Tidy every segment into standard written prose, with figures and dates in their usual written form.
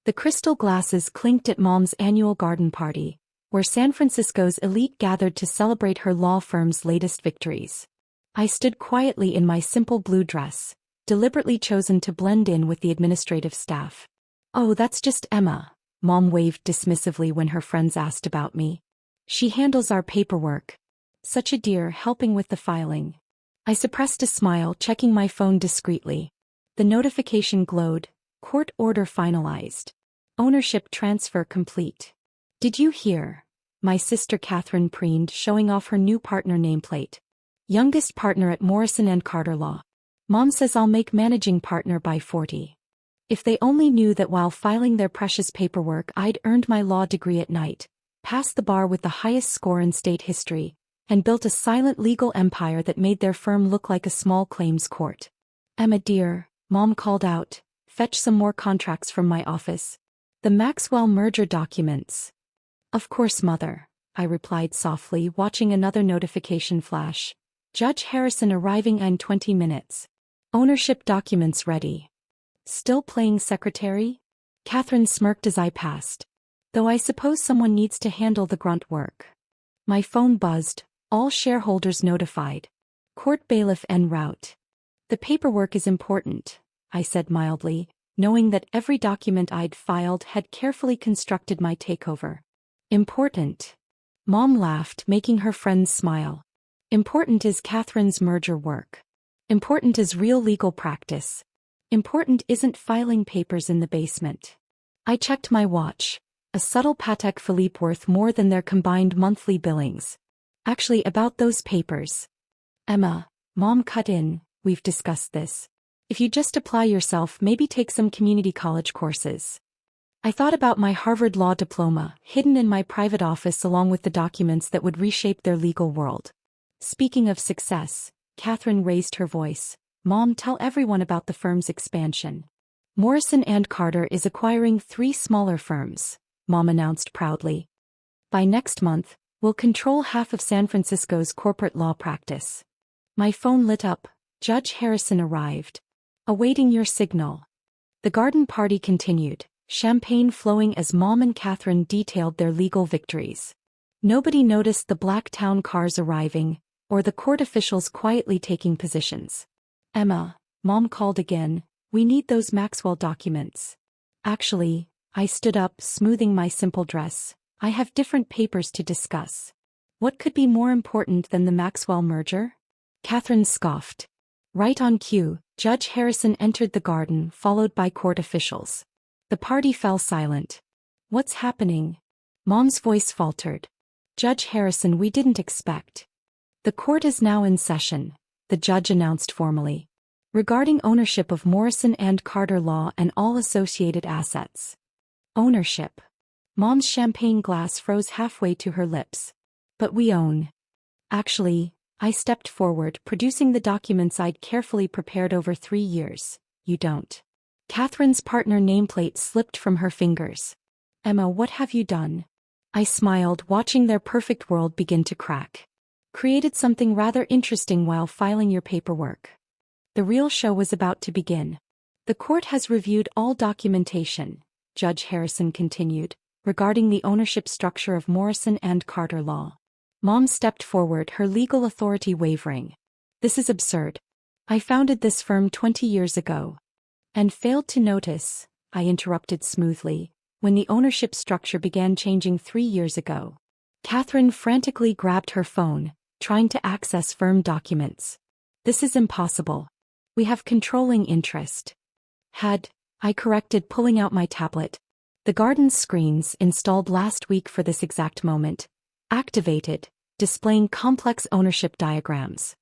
The crystal glasses clinked at Mom's annual garden party, where San Francisco's elite gathered to celebrate her law firm's latest victories. I stood quietly in my simple blue dress, deliberately chosen to blend in with the administrative staff. "Oh, that's just Emma," Mom waved dismissively when her friends asked about me. "She handles our paperwork. Such a dear, helping with the filing." I suppressed a smile, checking my phone discreetly. The notification glowed. Court order finalized. Ownership transfer complete. "Did you hear?" My sister Katherine preened, showing off her new partner nameplate. "Youngest partner at Morrison Carter Law. Mom says I'll make managing partner by 40. If they only knew that while filing their precious paperwork I'd earned my law degree at night, passed the bar with the highest score in state history, and built a silent legal empire that made their firm look like a small claims court. "Emma dear," Mom called out, "fetch some more contracts from my office. The Maxwell merger documents." "Of course, Mother," I replied softly, watching another notification flash. "Judge Harrison arriving in 20 minutes. Ownership documents ready." "Still playing secretary?" Katherine smirked as I passed. "Though I suppose someone needs to handle the grunt work." My phone buzzed. All shareholders notified. Court bailiff en route. "The paperwork is important," I said mildly, knowing that every document I'd filed had carefully constructed my takeover. "Important?" Mom laughed, making her friends smile. "Important is Katherine's merger work. Important is real legal practice. Important isn't filing papers in the basement." I checked my watch. A subtle Patek Philippe worth more than their combined monthly billings. "Actually, about those papers. Emma," Mom cut in, "we've discussed this. If you just apply yourself, maybe take some community college courses." I thought about my Harvard Law diploma, hidden in my private office along with the documents that would reshape their legal world. "Speaking of success," Katherine raised her voice, "Mom, tell everyone about the firm's expansion." "Morrison & Carter is acquiring 3 smaller firms," Mom announced proudly. "By next month, we'll control half of San Francisco's corporate law practice." My phone lit up. Judge Harrison arrived. "Awaiting your signal." The garden party continued, champagne flowing as Mom and Katherine detailed their legal victories. Nobody noticed the black town cars arriving, or the court officials quietly taking positions. "Emma," Mom called again, "we need those Maxwell documents." "Actually," I stood up, smoothing my simple dress, "I have different papers to discuss." "What could be more important than the Maxwell merger?" Katherine scoffed. Right on cue, Judge Harrison entered the garden, followed by court officials. The party fell silent. "What's happening?" Mom's voice faltered. "Judge Harrison, we didn't expect." "The court is now in session," the judge announced formally. "Regarding ownership of Morrison & Carter Law and all associated assets." "Ownership?" Mom's champagne glass froze halfway to her lips. "But we own." "Actually," I stepped forward, producing the documents I'd carefully prepared over 3 years. "You don't." Katherine's partner nameplate slipped from her fingers. "Emma, what have you done?" I smiled, watching their perfect world begin to crack. "Created something rather interesting while filing your paperwork." The real show was about to begin. "The court has reviewed all documentation," Judge Harrison continued, "regarding the ownership structure of Morrison & Carter Law." Mom stepped forward, her legal authority wavering. "This is absurd. I founded this firm 20 years ago." "And failed to notice," I interrupted smoothly, "when the ownership structure began changing 3 years ago." Katherine frantically grabbed her phone, trying to access firm documents. "This is impossible. We have controlling interest." I corrected, pulling out my tablet. The garden's screens, installed last week for this exact moment, activated, displaying complex ownership diagrams.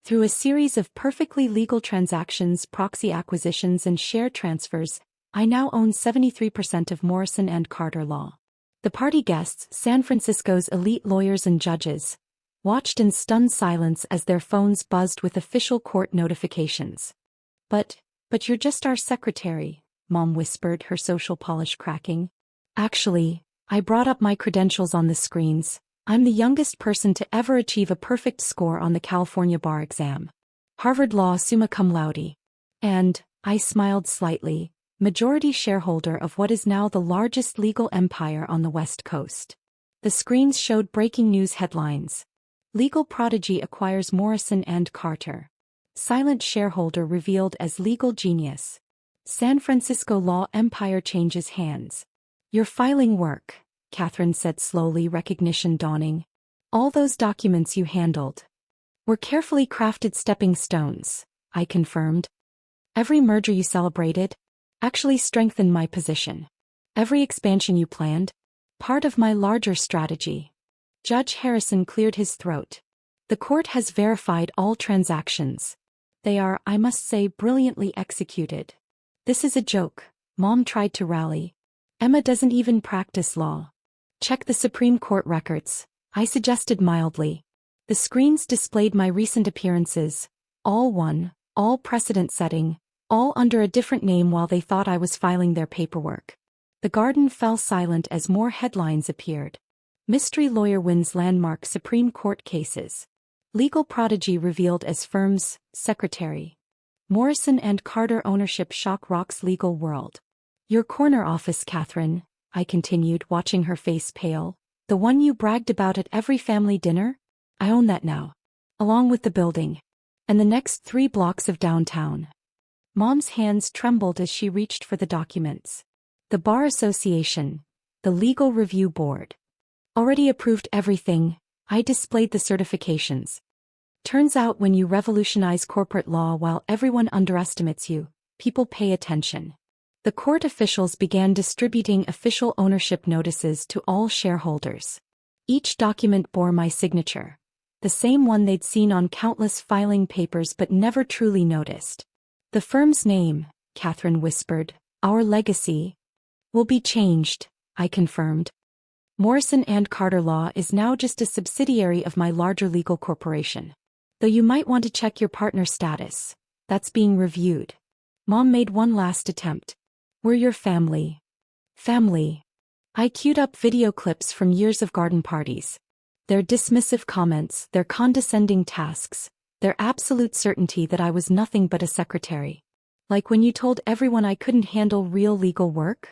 Through a series of perfectly legal transactions, proxy acquisitions and share transfers, I now own 73% of Morrison & Carter Law. The party guests, San Francisco's elite lawyers and judges, watched in stunned silence as their phones buzzed with official court notifications. But you're just our secretary," Mom whispered, her social polish cracking. "Actually," I brought up my credentials on the screens, "I'm the youngest person to ever achieve a perfect score on the California bar exam. Harvard Law summa cum laude." And, I smiled slightly, majority shareholder of what is now the largest legal empire on the West Coast. The screens showed breaking news headlines. Legal prodigy acquires Morrison and Carter. Silent shareholder revealed as legal genius. San Francisco law empire changes hands. Your filing work, Katherine said slowly, recognition dawning. All those documents you handled were carefully crafted stepping stones, I confirmed. Every merger you celebrated actually strengthened my position. Every expansion you planned, part of my larger strategy. Judge Harrison cleared his throat. The court has verified all transactions. They are, I must say, brilliantly executed. This is a joke, Mom tried to rally. Emma doesn't even practice law. Check the Supreme Court records, I suggested mildly. The screens displayed my recent appearances, all one, all precedent-setting, all under a different name while they thought I was filing their paperwork. The garden fell silent as more headlines appeared. Mystery lawyer wins landmark Supreme Court cases. Legal prodigy revealed as firm's secretary. Morrison and Carter ownership shock rocks legal world. Your corner office, Katherine, I continued, watching her face pale. The one you bragged about at every family dinner? I own that now. Along with the building. And the next 3 blocks of downtown. Mom's hands trembled as she reached for the documents. The Bar Association, the Legal Review Board. Already approved everything, I displayed the certifications. Turns out when you revolutionize corporate law while everyone underestimates you, people pay attention. The court officials began distributing official ownership notices to all shareholders. Each document bore my signature. The same one they'd seen on countless filing papers but never truly noticed. The firm's name, Katherine whispered, our legacy, will be changed, I confirmed. Morrison and Carter Law is now just a subsidiary of my larger legal corporation. Though you might want to check your partner status. That's being reviewed. Mom made one last attempt. We're your family. Family. I queued up video clips from years of garden parties. Their dismissive comments, their condescending tasks, their absolute certainty that I was nothing but a secretary. Like when you told everyone I couldn't handle real legal work?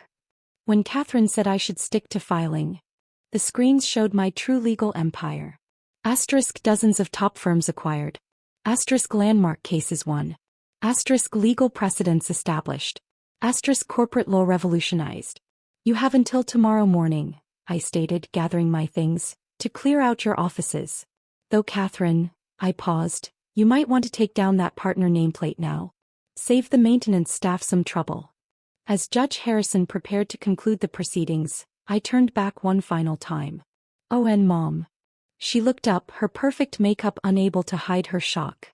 When Katherine said I should stick to filing. The screens showed my true legal empire. Asterisk dozens of top firms acquired. Asterisk landmark cases won. Asterisk legal precedents established. Asterisk corporate law revolutionized. You have until tomorrow morning, I stated, gathering my things, to clear out your offices. Though Katherine, I paused, you might want to take down that partner nameplate now. Save the maintenance staff some trouble. As Judge Harrison prepared to conclude the proceedings, I turned back one final time. Oh, and Mom. She looked up, her perfect makeup unable to hide her shock.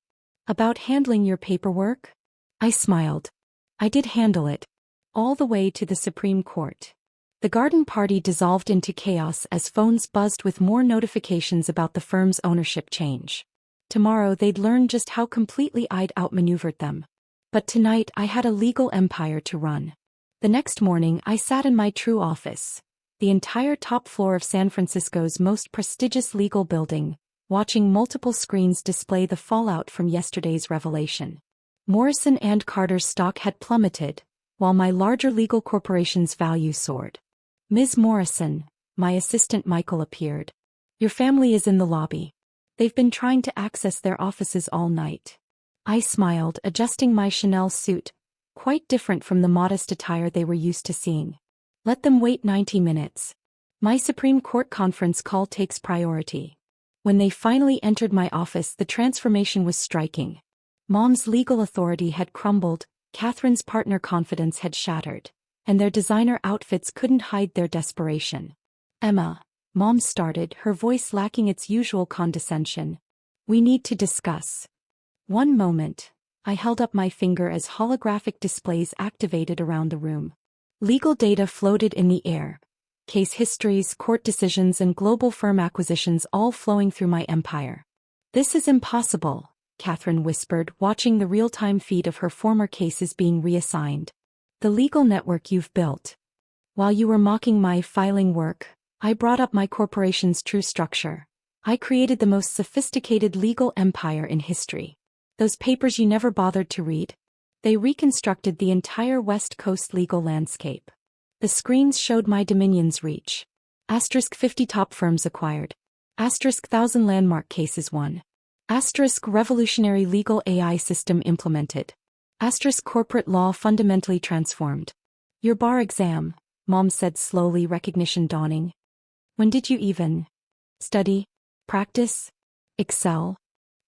About handling your paperwork? I smiled. I did handle it. All the way to the Supreme Court. The garden party dissolved into chaos as phones buzzed with more notifications about the firm's ownership change. Tomorrow they'd learn just how completely I'd outmaneuvered them. But tonight I had a legal empire to run. The next morning I sat in my true office, the entire top floor of San Francisco's most prestigious legal building, watching multiple screens display the fallout from yesterday's revelation. Morrison and Carter's stock had plummeted, while my larger legal corporation's value soared. Ms. Morrison, my assistant Michael appeared. Your family is in the lobby. They've been trying to access their offices all night. I smiled, adjusting my Chanel suit, quite different from the modest attire they were used to seeing. Let them wait 90 minutes. My Supreme Court conference call takes priority. When they finally entered my office, the transformation was striking. Mom's legal authority had crumbled, Katherine's partner confidence had shattered, and their designer outfits couldn't hide their desperation. Emma, Mom started, her voice lacking its usual condescension. We need to discuss. One moment. I held up my finger as holographic displays activated around the room. Legal data floated in the air. Case histories, court decisions, and global firm acquisitions all flowing through my empire. This is impossible, Katherine whispered, watching the real-time feed of her former cases being reassigned. The legal network you've built. While you were mocking my filing work, I brought up my corporation's true structure. I created the most sophisticated legal empire in history. Those papers you never bothered to read? They reconstructed the entire West Coast legal landscape. The screens showed my dominion's reach. Asterisk 50 top firms acquired. Asterisk 1,000 landmark cases won. Asterisk revolutionary legal AI system implemented. Asterisk corporate law fundamentally transformed. Your bar exam, Mom said slowly, recognition dawning. When did you even study? Practice? Excel?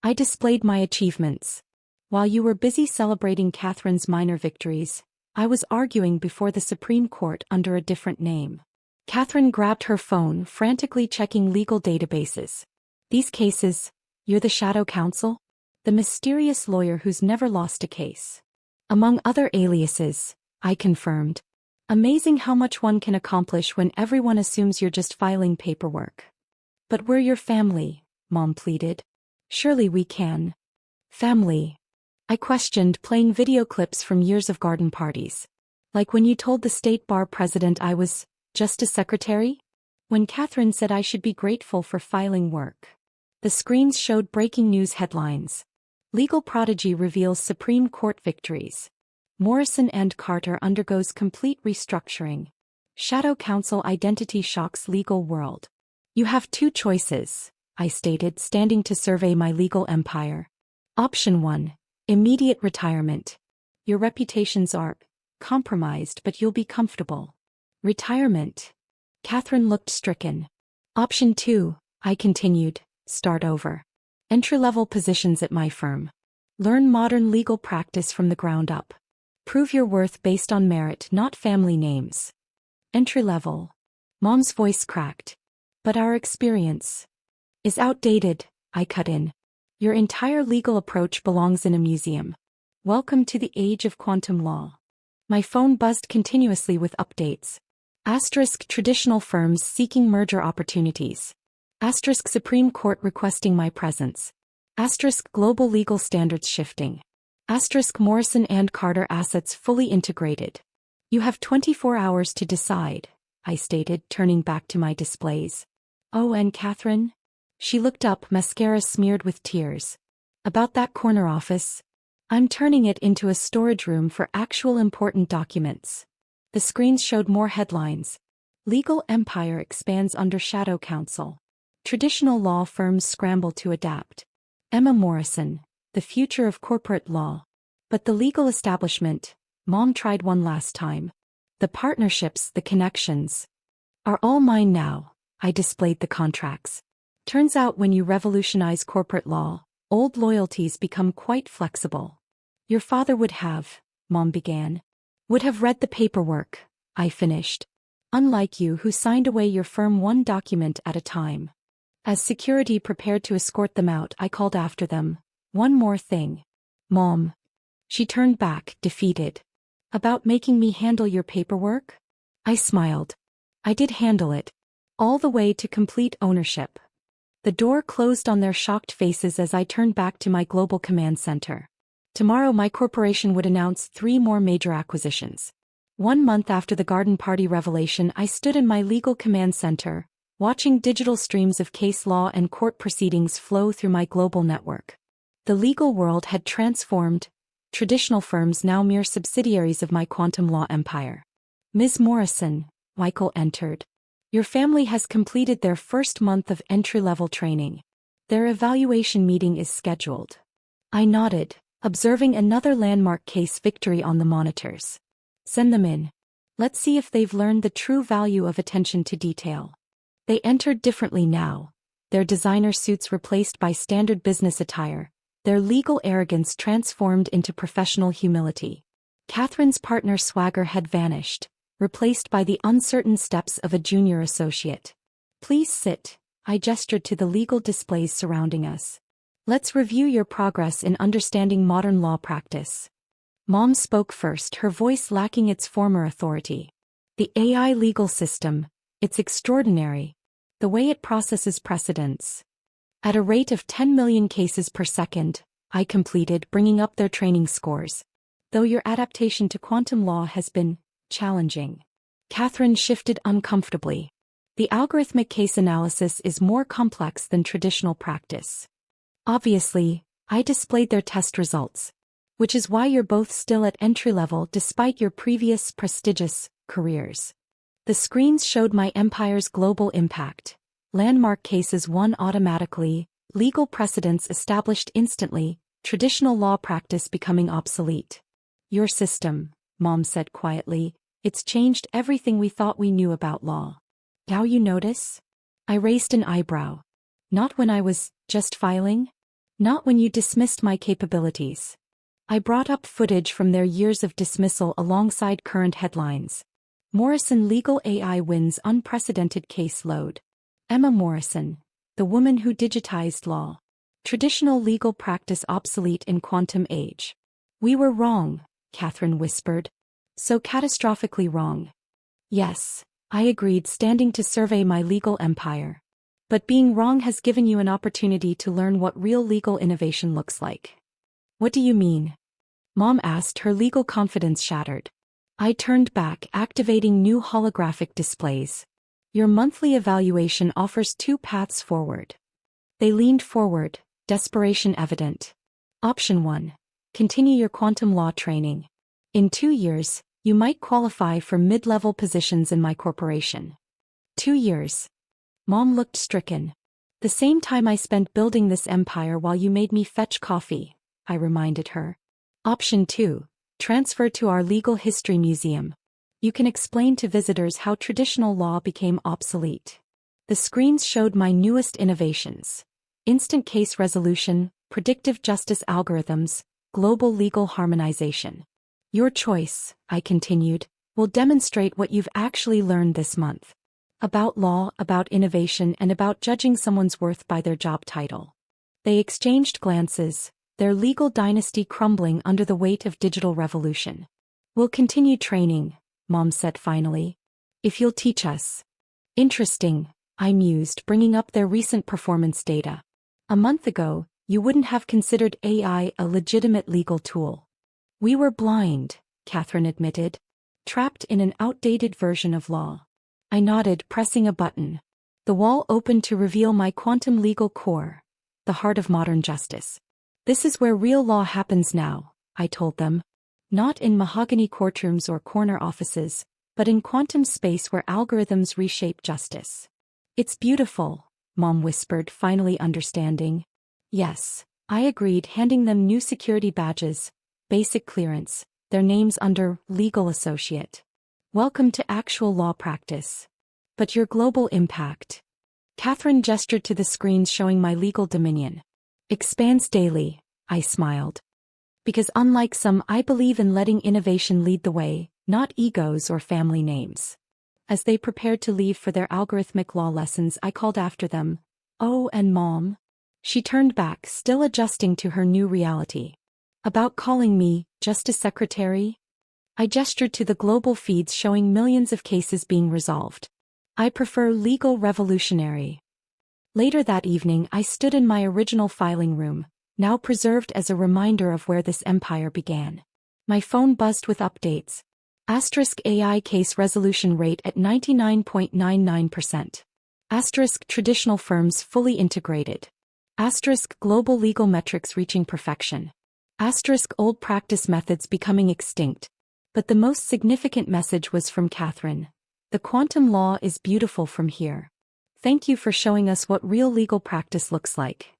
I displayed my achievements. While you were busy celebrating Katherine's minor victories, I was arguing before the Supreme Court under a different name. Katherine grabbed her phone, frantically checking legal databases. These cases, you're the shadow counsel? The mysterious lawyer who's never lost a case. Among other aliases, I confirmed. Amazing how much one can accomplish when everyone assumes you're just filing paperwork. But we're your family, Mom pleaded. Surely we can. Family. I questioned, playing video clips from years of garden parties. Like when you told the state bar president I was just a secretary? When Katherine said I should be grateful for filing work. The screens showed breaking news headlines. Legal prodigy reveals Supreme Court victories. Morrison and Carter undergoes complete restructuring. Shadow counsel identity shocks legal world. You have two choices, I stated, standing to survey my legal empire. Option 1. Immediate retirement. Your reputations are compromised, but you'll be comfortable. Retirement. Katherine looked stricken. Option 2, I continued, start over. Entry-level positions at my firm. Learn modern legal practice from the ground up. Prove your worth based on merit, not family names. Entry-level. Mom's voice cracked. But our experience is outdated, I cut in. Your entire legal approach belongs in a museum. Welcome to the age of quantum law. My phone buzzed continuously with updates. Asterisk traditional firms seeking merger opportunities. Asterisk Supreme Court requesting my presence. Asterisk global legal standards shifting. Asterisk Morrison and Carter assets fully integrated. You have 24 hours to decide, I stated, turning back to my displays. Oh, and Katherine? She looked up, mascara smeared with tears. About that corner office? I'm turning it into a storage room for actual important documents. The screens showed more headlines. Legal empire expands under shadow counsel. Traditional law firms scramble to adapt. Emma Morrison, the future of corporate law. But the legal establishment, Mom tried one last time. The partnerships, the connections, are all mine now. I displayed the contracts. Turns out when you revolutionize corporate law, old loyalties become quite flexible. Your father would have, Mom began. Would have read the paperwork, I finished. Unlike you, who signed away your firm one document at a time. As security prepared to escort them out, I called after them. One more thing. Mom. She turned back, defeated. About making me handle your paperwork? I smiled. I did handle it. All the way to complete ownership. The door closed on their shocked faces as I turned back to my global command center. Tomorrow my corporation would announce 3 more major acquisitions. 1 month after the garden party revelation, I stood in my legal command center, watching digital streams of case law and court proceedings flow through my global network. The legal world had transformed, traditional firms now mere subsidiaries of my quantum law empire. Ms. Morrison, Michael entered. Your family has completed their first month of entry-level training. Their evaluation meeting is scheduled. I nodded, observing another landmark case victory on the monitors. Send them in. Let's see if they've learned the true value of attention to detail. They entered differently now, their designer suits replaced by standard business attire, their legal arrogance transformed into professional humility. Katherine's partner swagger had vanished, replaced by the uncertain steps of a junior associate. Please sit, I gestured to the legal displays surrounding us. Let's review your progress in understanding modern law practice. Mom spoke first, her voice lacking its former authority. The AI legal system, it's extraordinary. The way it processes precedents. At a rate of 10 million cases per second, I completed, bringing up their training scores. Though your adaptation to quantum law has been challenging. Katherine shifted uncomfortably. The algorithmic case analysis is more complex than traditional practice. Obviously, I displayed their test results. Which is why you're both still at entry level despite your previous prestigious careers. The screens showed my empire's global impact. Landmark cases won automatically, legal precedents established instantly, traditional law practice becoming obsolete. Your system, Mom said quietly, it's changed everything we thought we knew about law. Now you notice? I raised an eyebrow. Not when I was just filing? Not when you dismissed my capabilities. I brought up footage from their years of dismissal alongside current headlines. Morrison legal AI wins unprecedented case load. Emma Morrison, the woman who digitized law. Traditional legal practice obsolete in quantum age. We were wrong, Katherine whispered. So catastrophically wrong. Yes, I agreed, standing to survey my legal empire. But being wrong has given you an opportunity to learn what real legal innovation looks like. What do you mean? Mom asked, her legal confidence shattered. I turned back, activating new holographic displays. Your monthly evaluation offers 2 paths forward. They leaned forward, desperation evident. Option 1. Continue your quantum law training. In 2 years, you might qualify for mid-level positions in my corporation. 2 years. Mom looked stricken. The same time I spent building this empire while you made me fetch coffee, I reminded her. Option 2. Transfer to our legal history museum. You can explain to visitors how traditional law became obsolete. The screens showed my newest innovations. Instant case resolution, predictive justice algorithms, global legal harmonization. Your choice, I continued, will demonstrate what you've actually learned this month. About law, about innovation, and about judging someone's worth by their job title. They exchanged glances, their legal dynasty crumbling under the weight of digital revolution. We'll continue training, Mom said finally. If you'll teach us. Interesting, I mused, bringing up their recent performance data. A month ago, you wouldn't have considered AI a legitimate legal tool. We were blind, Katherine admitted. Trapped in an outdated version of law. I nodded, pressing a button. The wall opened to reveal my quantum legal core, the heart of modern justice. This is where real law happens now, I told them. Not in mahogany courtrooms or corner offices, but in quantum space where algorithms reshape justice. It's beautiful, Mom whispered, finally understanding. Yes, I agreed, handing them new security badges, basic clearance, their names under legal associate. Welcome to actual law practice. But your global impact. Katherine gestured to the screens showing my legal dominion. Expands daily, I smiled. Because unlike some, I believe in letting innovation lead the way, not egos or family names. As they prepared to leave for their algorithmic law lessons, I called after them, "Oh, and Mom?" She turned back, still adjusting to her new reality. About calling me Justice Secretary? I gestured to the global feeds showing millions of cases being resolved. I prefer legal revolutionary. Later that evening, I stood in my original filing room, now preserved as a reminder of where this empire began. My phone buzzed with updates. Asterisk AI case resolution rate at 99.99%. Asterisk traditional firms fully integrated. Asterisk global legal metrics reaching perfection. Asterisk old practice methods becoming extinct. But the most significant message was from Katherine. The quantum law is beautiful from here. Thank you for showing us what real legal practice looks like.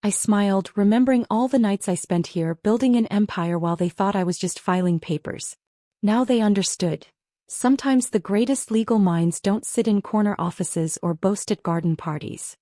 I smiled, remembering all the nights I spent here building an empire while they thought I was just filing papers. Now they understood. Sometimes the greatest legal minds don't sit in corner offices or boast at garden parties.